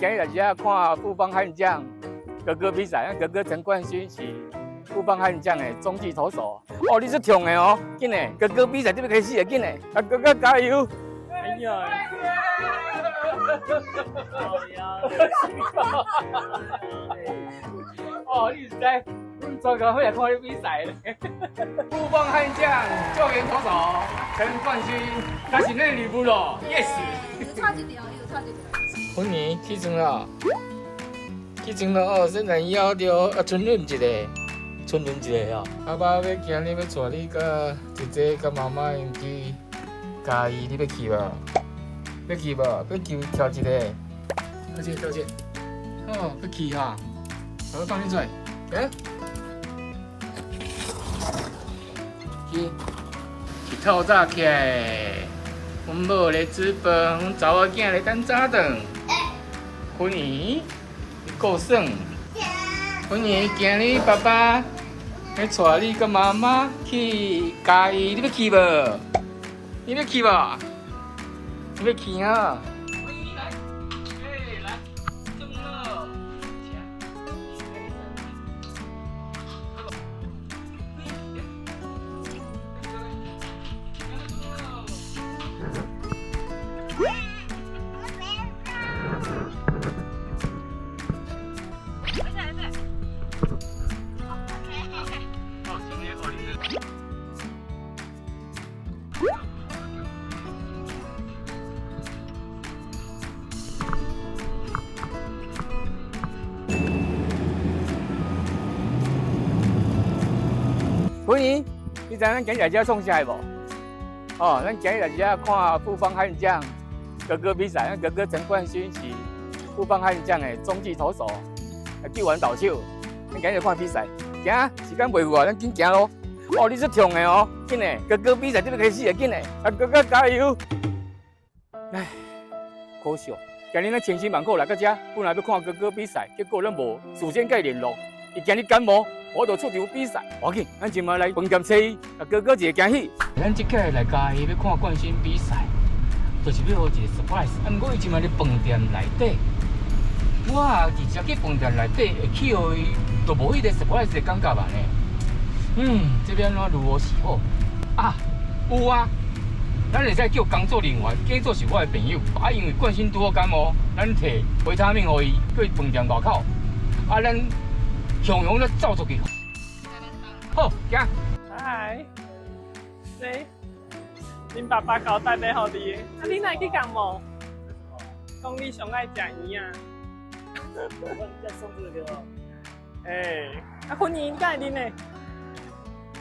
今日来遮看富邦悍将哥哥比赛，哥哥陈冠勋是富邦悍将的中继投手。哦，你是强的哦，紧的，哥哥比赛就要开始了，紧的，啊哥哥加油！哎呀！哦，你是在专科会来看你比赛咧？富邦悍将救援投手陈冠勋，他是内里部咯 ，yes。有差一条，有差一条。本年起床了，起床了哦，虽然以后着春轮一个，哦。阿爸要今日要带你甲姐姐甲妈妈因去嘉义，你要去无？要去无？要去挑一个。道歉。哦，要去哈，我放你出来，行？去透早起来，阮某咧煮饭，阮查某囝咧等早顿。芬妮，你够爽。芬妮，今日爸爸要带你跟妈妈去嘉义，你要去无？你要去无？你要去啊？芬妮来，来，中了。芬妮，你知咱今日来遮创啥无？哦，咱今日来遮看富邦悍将哥哥比赛，哥哥陈冠勋是富邦悍将的中继投手，救援投手。咱今日看比赛，行，时间袂赴啊，咱紧行咯。哦，你是强的哦，紧的，哥哥比赛就要开始了，紧的，啊哥哥加油！唉，可惜，今日咱千辛万苦来到遮，本来要看哥哥比赛，结果咱无事先甲伊联络，伊今日感冒。我就出场比赛，要紧，咱今麦来饭店找伊，啊哥哥一个惊喜。咱即刻来嘉义要看冠军比赛，就是要一个 surprise。啊，毋过伊今麦伫饭店内底，我直接去饭店内底会去互伊，就无迄个 surprise 的感觉吧呢。这边怎如何是好？啊，有啊，咱会使叫工作人员假做是我的朋友，啊，因为冠军拄好感冒，咱摕维他命互伊，去饭店外口，啊，咱。雄雄就走出去。好，行。嗨，恁爸爸交代要互你，啊，你哪去感冒？讲你上爱食圆啊。我再送这个哦。啊，芬妮，你敢会啉呢？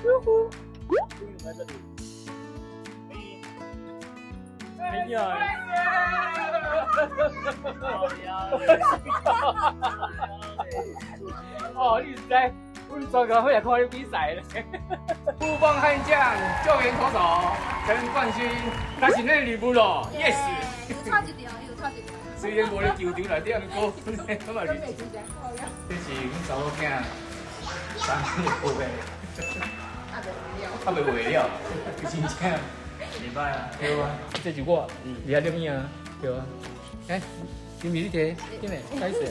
哟呼！芬妮在这里。哎呀！哦，你是在阮专科会来看你比赛咧？富邦悍将救援投手陈冠勋，他是内里部咯 ，yes。有差一条，有差一条。虽然无咧球场内底，毋过我嘛是。这是阮查某囝3日后的，还袂卖了，真正。礼拜啊，对啊，这是我离遐点啊，对啊。哎，金米你摕，紧嘞，开始啊。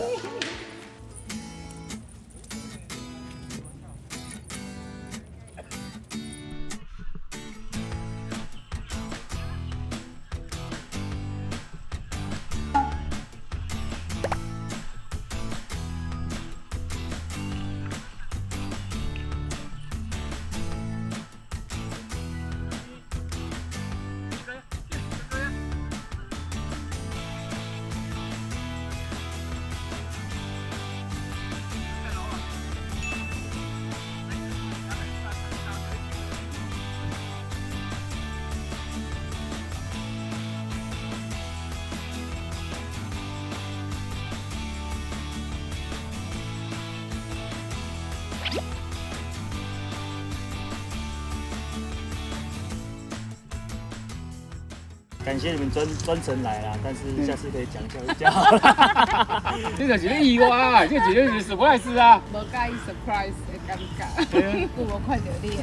感谢你们专程来啦，但是下次可以讲一下比较好啦。这就是咧意外啊，这绝对是 surprise 啊！无介意 surprise 的感觉，我无看到你的。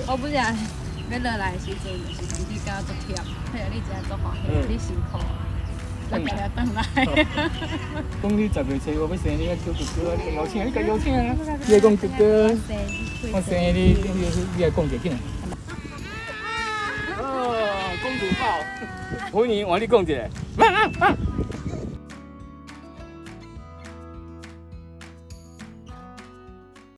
我本来要落来的时阵，就是身体感觉足忝，嘿，你真足欢喜，你辛苦。再给他等来。讲你10月初5要生日，叫哥哥，你邀请，你该邀请啊！你来讲哥哥，我生日，你来讲就紧。哦，公主抱，欢迎，我你讲一个。